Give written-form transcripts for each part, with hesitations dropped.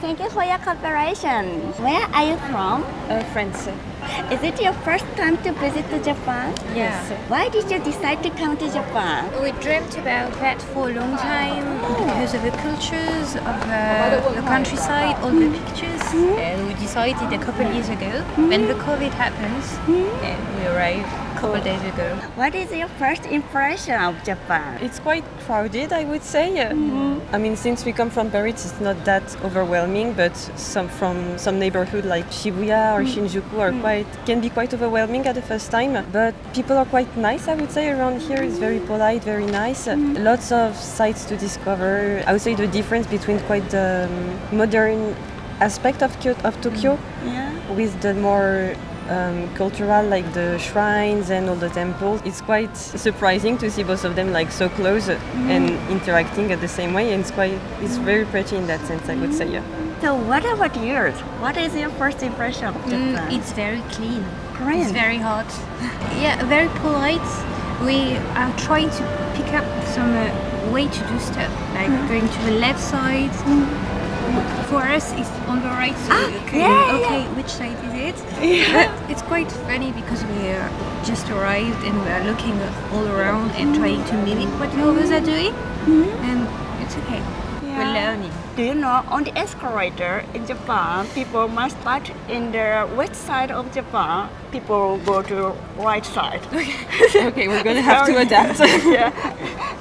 Thank you for your cooperation. Where are you from? France. Is it your first time to visit to Japan? Yes. Why did you decide to come to Japan? We dreamt about that for a long time because of the cultures, of the countryside, all the pictures. And we decided a couple years ago when the COVID happens, and we arrived a couple days ago. What is your first impression of Japan? It's quite crowded, I would say. I mean, since we come from Paris, it's not that overwhelming, but some neighborhood like Shibuya or Shinjuku can be quite overwhelming at the first time. But people are quite nice, I would say. Around here is very polite, very nice. Lots of sights to discover. I would say the difference between quite the modern aspect of Tokyo with the more cultural, like the shrines and all the temples. It's quite surprising to see both of them like so close and interacting at the same way, and it's very pretty in that sense, I would say. Yeah. So what about yours? What is your first impression of Japan? It's very clean. Clean. It's very hot. Yeah, very polite. We are trying to pick up some way to do stuff, like going to the left side. For us, it's on the right side. Okay, which side is it? But it's quite funny because we just arrived and we are looking all around and trying to mimic what the others are doing. And it's okay. We're learning. Do you know, on the escalator in Japan, people must start in the west side of Japan. People go to right side. Okay, we're gonna have to adapt. Yeah,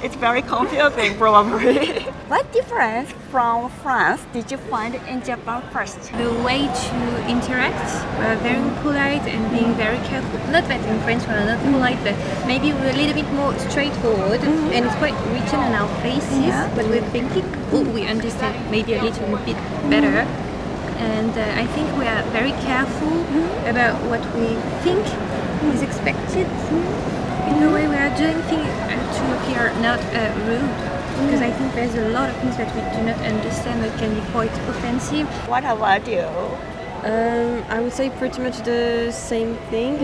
it's very confusing probably. What difference from France did you find in Japan first? The way to interact, very polite and being very careful. Not that in French we're not polite, but maybe we're a little bit more straightforward and it's quite written on our faces, but we're thinking, we understand maybe a little bit better. And I think we are very careful about what we think is expected. In the way we are doing things to appear not rude. Because I think there's a lot of things that we do not understand that can be quite offensive. What about you? I would say pretty much the same thing.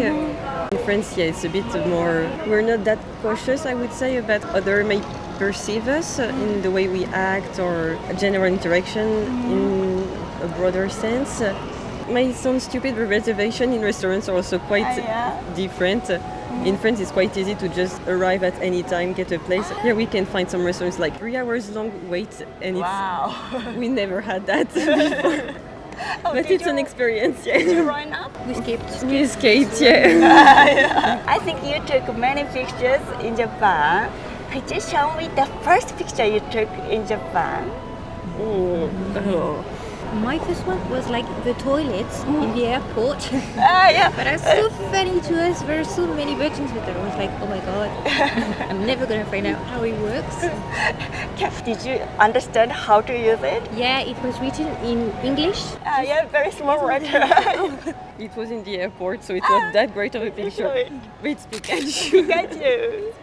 In France, it's a bit more, we're not that cautious, I would say, about other may perceive us in the way we act or general interaction in a broader sense. Might sound stupid, but reservation in restaurants are also quite different. In France, it's quite easy to just arrive at any time, get a place. Here we can find some restaurants like 3 hours long wait, and we never had that before. But it's an experience, Did you run up? We skipped. We escaped, yeah. I think you took many pictures in Japan. Could you show me the first picture you took in Japan? My first one was like the toilets in the airport. Yeah. But it's so funny to us. There are so many buttons, but I was like, oh my god, I'm never gonna find out how it works. Did you understand how to use it? Yeah, it was written in English. Yeah, very small letter. It was in the airport, so it was that great of a picture. But it's Pikachu. Pikachu.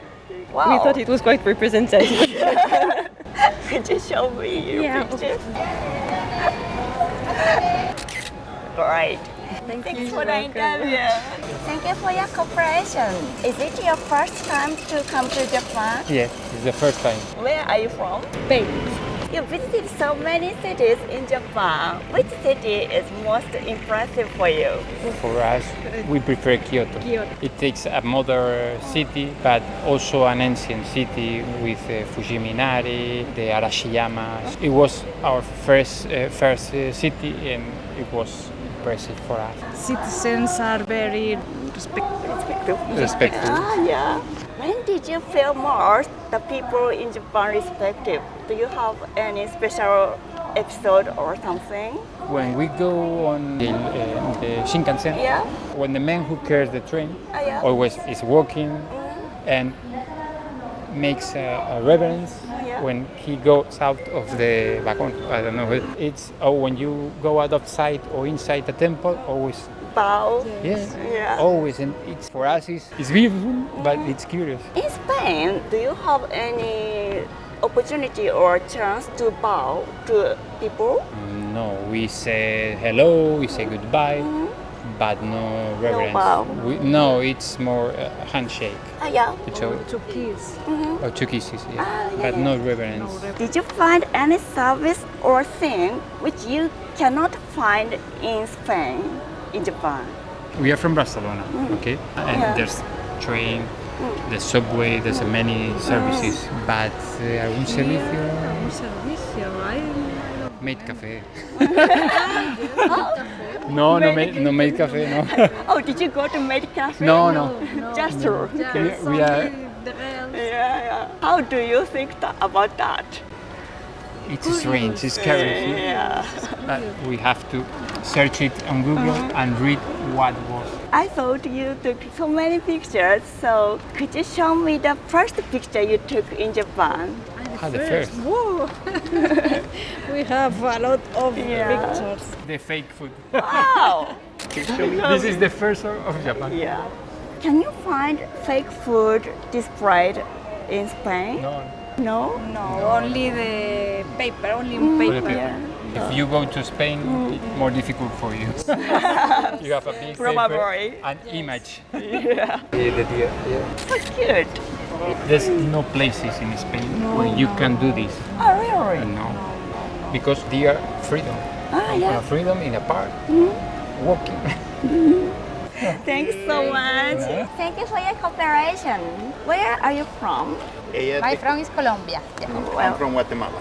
Wow. We thought it was quite representative. Could you show me your picture? Great. Thanks for the interview. Thank you for your cooperation. Is it your first time to come to Japan? Yeah, it's the first time. Where are you from? Paris. You visited so many cities in Japan. Which city is most impressive for you? For us, we prefer Kyoto. It takes a modern city, but also an ancient city with Fujiminari, the Arashiyama. It was our first city, and it was impressive for us. Citizens are very Respectful. Yeah. When did you feel most the people in Japan respective? Do you have any special episode or something? When we go on the Shinkansen, when the man who carries the train always is walking and makes a reverence when he goes out of the wagon. I don't know. It's when you go outside or inside the temple, always bow. Yeah. Always, and it's for us it's beautiful, but it's curious. In Spain, do you have any opportunity or chance to bow to people? No, we say hello, we say goodbye, but no reverence. bow. No, it's more handshake. Yeah. So, To kiss. or two kisses, yeah. yeah, But no reverence. Did you find any service or thing which you cannot find in Spain, in Japan? We are from Barcelona, okay? And Yeah. there's train, the subway, there's many services. But algún servicio, Un servicio, made café. No, no made café, no. Oh, did you go to Made Cafe? No, no. Just We are. Yeah. How do you think about that? It's strange, it's scary. Yeah. But we have to search it on Google and read what was. I thought you took so many pictures, so could you show me the first picture you took in Japan? The first. Whoa. We have a lot of Yeah. pictures. The fake food. Wow! This is the first of Japan. Yeah. Can you find fake food displayed in Spain? No. No? No, only the paper, only in For the paper. people. If you go to Spain, it's more difficult for you. You have a big Probably. paper and image. Yeah. Yeah. So cute. There's no places in Spain where you can do this. Oh, really? No. Because they are freedom. Ah, yeah. Freedom in a park, walking. Thanks so much. Thank you for your cooperation. Where are you from? My from is Colombia. Well, I'm from Guatemala.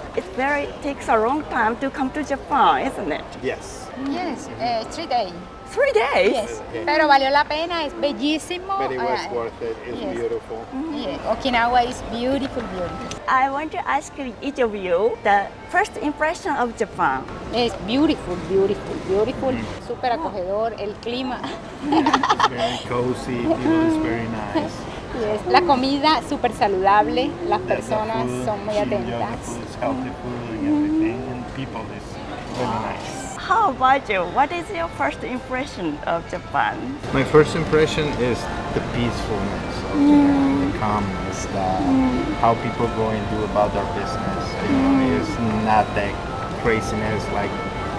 takes a long time to come to Japan, isn't it? Yes. Yes, 3 days. 3 days? Yes. Pero valió la pena, es bellísimo. But it was worth it. It's yes. beautiful. Yeah, Okinawa is beautiful, beautiful. I want to ask each of you the first impression of Japan. Es beautiful, beautiful, beautiful. Súper acogedor, el clima. It's very cozy. People is very nice. Yes. La comida súper saludable, las The personas food, son muy young atentas. food, healthy food, and everything. And people is really nice. How about you? What is your first impression of Japan? My first impression is the peacefulness of Japan, the calmness, how people go and do about their business. You know, it's not that craziness like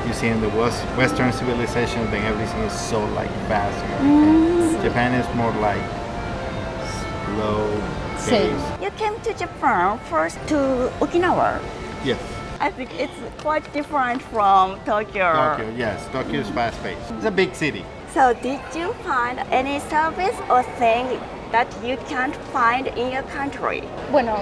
you see in the Western civilization. Then everything is so like fast. And everything. Japan is more like slow Same. pace. You came to Japan first to Okinawa. Yes. I think it's quite different from Tokyo. Tokyo, yes. Tokyo is fast paced. It's a big city. So did you find any service or thing that you can't find in your country? Bueno,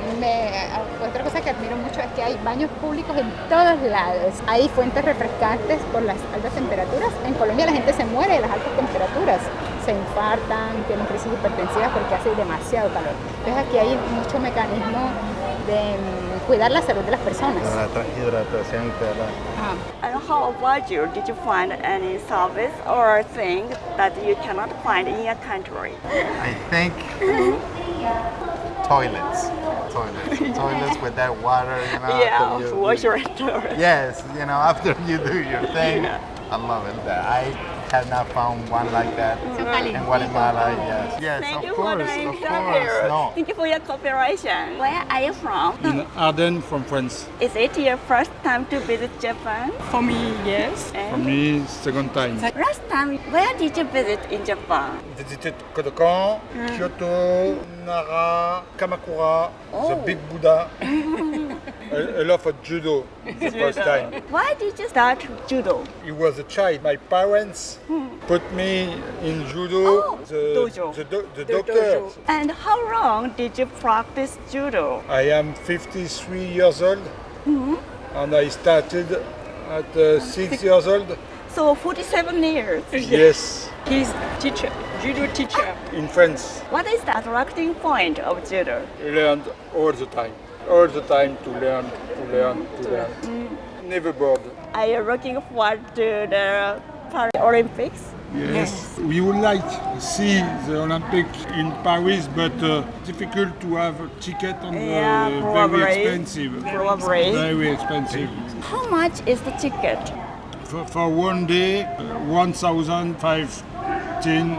otra cosa que admiro mucho es que hay baños públicos en todos lados. Hay fuentes refrescantes por las altas temperaturas. En Colombia la gente se muere de las altas temperaturas. Se infartan, tienen crisis hipertensivas porque hace demasiado calor. Entonces aquí hay mucho mecanismo de cuidar la salud de las personas. Hidratación, And how about you? Did you find any service or thing that you cannot find in your country? I think toilets. Toilets with that water, you know. Yeah, after you- wash your hands. Yes, you know, after you do your thing. I love it. I have not found one like that in Guatemala. Yes. Yes, Thank of you for course, the of interview. course. No. Thank you for your cooperation. Where are you from? In Ardennes from France. Is it your first time to visit Japan? For me, yes. For And me, second time. last time, where did you visit in Japan? Visited Kodokan, Kyoto, Nara, Kamakura, the big Buddha. I love judo the first time. Why did you start judo? It was a child. My parents put me in judo. Oh, dojo. The doctor. And how long did you practice judo? I am 53 years old, and I started at 6 years old. So 47 years. Yes, He's teacher, judo teacher. in France. What is the attracting point of judo? Learned all the time to learn. Never bored. Are you looking forward to the Paris Olympics? Yes, we would like to see the Olympic in Paris, but difficult to have a ticket and probably. very expensive. Probably. Very expensive. How much is the ticket? For one day, 1,510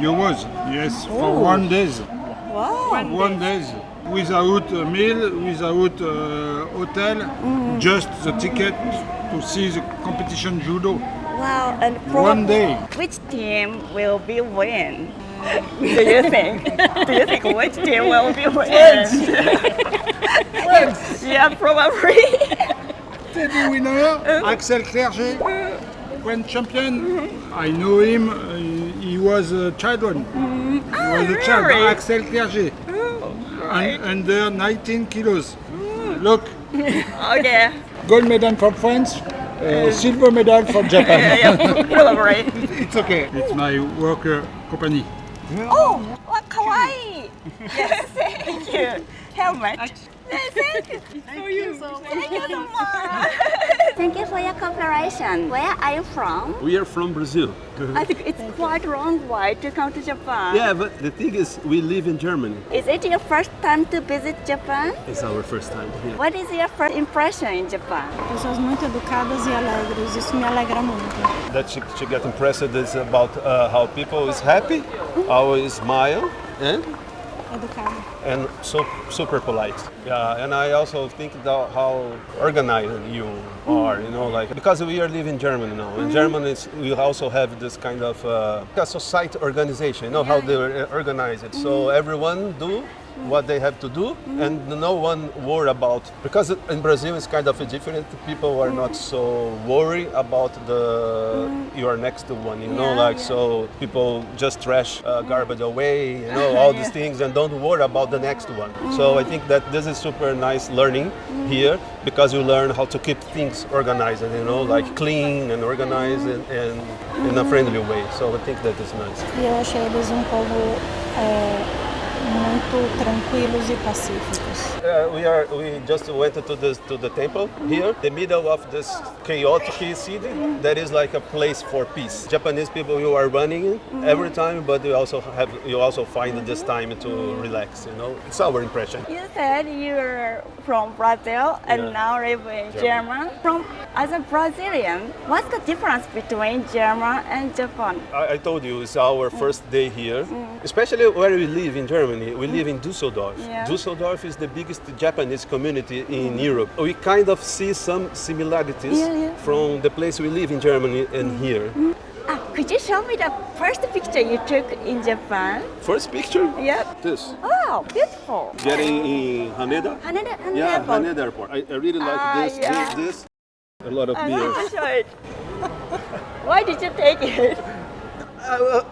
euros. Yes, for 1 day. Wow. 1 day. Without a meal, without hotel, just the ticket to see the competition judo. Wow, and One day. which team will be win? Do you think? Do you think which team will be win? Yeah, probably. Teddy winner, Axel Clerget, French champion. I know him. He was a childhood. He was a child. really? Axel Clerget. Under 19 kilos. Look, Okay. gold medal for France, silver medal for Japan. Yeah, probably. It's okay. It's my worker company. Oh, what kawaii! Yes, thank you. How much? Thank you. Thank you so much. Thank you for your cooperation. Where are you from? We are from Brazil. I think it's quite a long way to come to Japan. Yeah, but the thing is, we live in Germany. Is it your first time to visit Japan? It's our first time here. What is your first impression in Japan? Pessoas muito educadas e alegres, isso me alegra muito. That she get impressed is about how people is happy, always smile, Educada. and so super polite. Yeah, and I also think that how organized you are, you know, like because we are living in Germany now. In Germany, we also have this kind of a society organization. You know how they organize it. So everyone do what they have to do, and no one worry about, because in Brazil it's kind of different. People are not so worried about the your next one, you know, like so people just trash garbage away, you know, all these things, and don't worry about the next one. So I think that this is super nice learning here, because you learn how to keep things organized, you know, like clean and organized and in a friendly way. So I think that is nice. E eu achei eles povo muito tranquilos e pacíficos. We just went to the temple here, the middle of this chaotic city. That is like a place for peace. Japanese people, you are running every time, but you also find this time to relax. You know, it's our impression. You said you're from Brazil and now live in Germany. As a Brazilian, what's the difference between Germany and Japan? I told you it's our first day here, especially where we live in Germany. We live in Düsseldorf. Yeah. Düsseldorf is the biggest Japanese community in Europe. We kind of see some similarities from the place we live in Germany and here. Could you show me the first picture you took in Japan? First picture? Yep. This. Oh, beautiful. Getting in Haneda? Haneda Yeah, Airport. Haneda Airport. I really like this. A lot of I beer. want to show it. Why did you take it?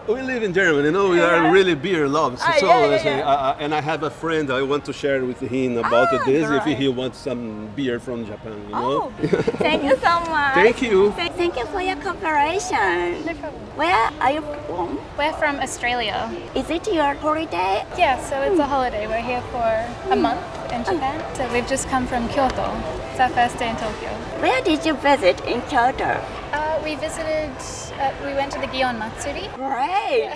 We live in Germany, you know, we are really beer lovers. So, and I have a friend, I want to share with him about this, right. if he wants some beer from Japan, you know. Oh, thank you so much. Thank you. Thank you for your cooperation. No problem. Where are you from? We're from Australia. Is it your holiday? Yeah, so it's a holiday. We're here for a month in Japan. So we've just come from Kyoto. It's our first day in Tokyo. Where did you visit in Kyoto? We went to the Gion Matsuri. Great.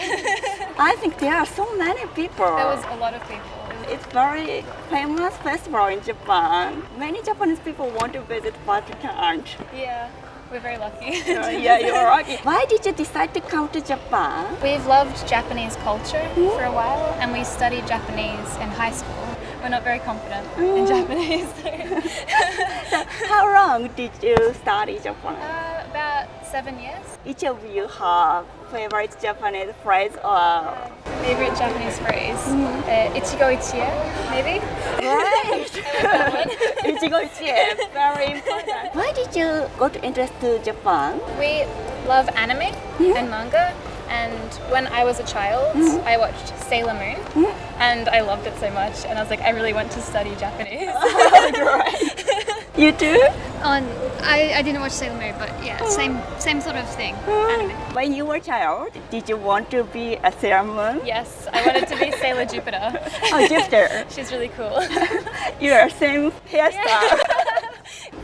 I think there are so many people. There was a lot of people. It's very famous festival in Japan. Many Japanese people want to visit but can't. Yeah, we're very lucky. Yeah, you're lucky. Why did you decide to come to Japan? We've loved Japanese culture for a while, and we studied Japanese in high school. We're not very confident in Japanese. So how long did you study Japanese? About 7 years. Each of you have favorite Japanese phrase or? Favorite Japanese phrase? Ichigo ichie, maybe? Right. Ichigo ichie, very important. Why did you got interested to Japan? We love anime and manga, and when I was a child, I watched Sailor Moon, and I loved it so much, and I was like, I really want to study Japanese. You too? I didn't watch Sailor Moon, but yeah, same sort of thing, anime. When you were a child, did you want to be a Sailor Moon? Yes, I wanted to be Sailor Jupiter. Oh, Jupiter. She's really cool. You're same hairstyle.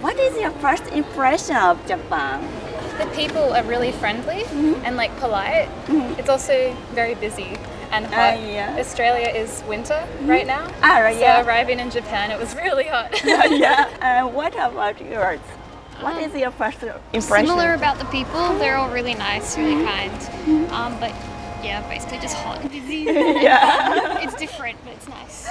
What is your first impression of Japan? The people are really friendly and like polite. It's also very busy and hot. Australia is winter right now. So arriving in Japan, it was really hot. What about yours? What is your first impression? Similar about the people. They're all really nice, really kind. But yeah, basically just hot and busy. It's different, but it's nice.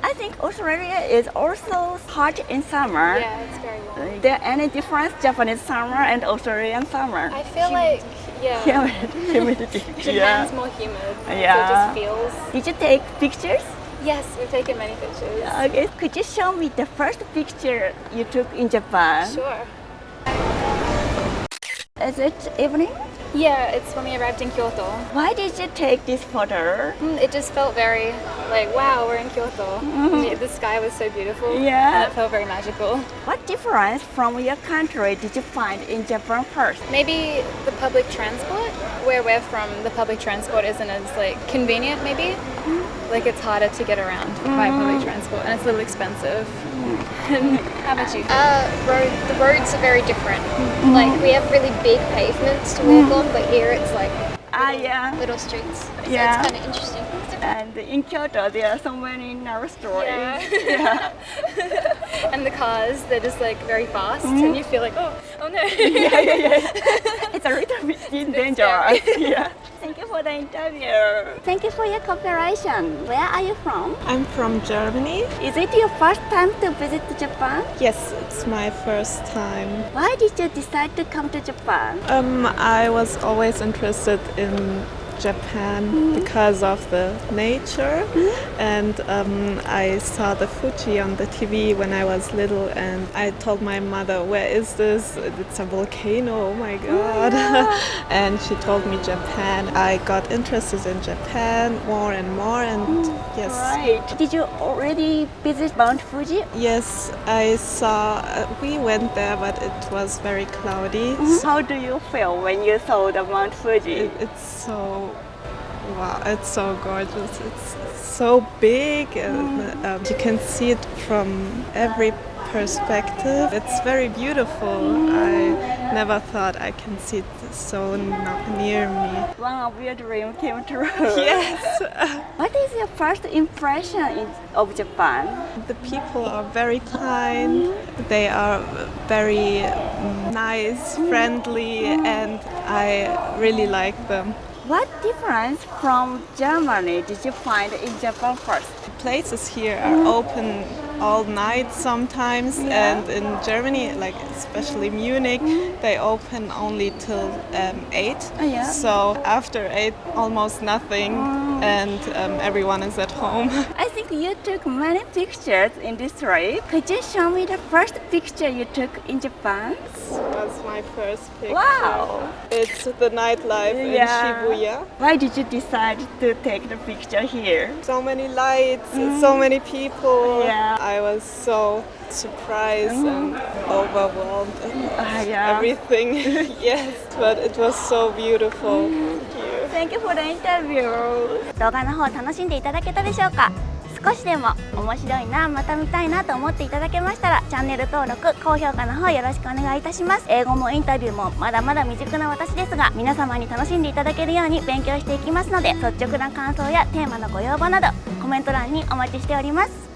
I think Australia is also hot in summer. Yeah, it's very warm. Is there any difference Japanese summer and Australian summer? I feel like, yeah, Humidity. Japan's more humid. Yeah. So it just feels. Did you take pictures? Yes, we've taken many pictures. Okay. Could you show me the first picture you took in Japan? Sure. Is it evening? Yeah, it's when we arrived in Kyoto. Why did you take this photo? It just felt very like, wow, we're in Kyoto. The sky was so beautiful. Yeah. And it felt very magical. What difference from your country did you find in Japan first? Maybe the public transport. Where we're from, the public transport isn't as like convenient. Maybe like it's harder to get around by public transport, and it's a little expensive. How about you? The roads are very different. Like we have really big pavements to walk on, but here it's like little streets. So Yeah. it's kind of interesting. And in Kyoto, there are so many narrow streets. Yeah. And the cars, they're just like very fast, and you feel like, oh no. It's a little bit dangerous. Yeah. Thank you for the interview. Thank you for your cooperation. Where are you from? I'm from Germany. Is it your first time to visit Japan? Yes, it's my first time. Why did you decide to come to Japan? I was always interested in Japan because of the nature, and I saw the Fuji on the TV when I was little, and I told my mother, where is this? It's a volcano, oh my god. And she told me Japan. I got interested in Japan more and more, and yes. Right. Did you already visit Mount Fuji? Yes, I saw, we went there, but it was very cloudy. How do you feel when you saw the Mount Fuji? It's so, wow, it's so gorgeous. It's so big, and you can see it from every perspective. It's very beautiful. I never thought I can see it so near me. One of your dreams came true. Yes. What is your first impression of Japan? The people are very kind. They are very nice, friendly, and I really like them. What difference from Germany did you find in Japan first? Places here are open all night sometimes, and in Germany, like especially Munich, they open only till 8. So after 8, almost nothing, and everyone is at home. I think you took many pictures in this trip. Could you show me the first picture you took in Japan? This was my first picture. Wow! It's the nightlife in Shibuya. Why did you decide to take the picture here? So many lights, so many people. Yeah. I was so surprised and overwhelmed and everything. Yes, but it was so beautiful. Thank you for the interview. 動画の方楽しんでいただけたでしょうか？少しでも面白いな、また見たいなと思っていただけましたら、チャンネル登録、高評価の方よろしくお願いいたします。英語もインタビューもまだまだ未熟な私ですが、皆様に楽しんでいただけるように勉強していきますので、率直な感想やテーマのご要望などコメント欄にお待ちしております。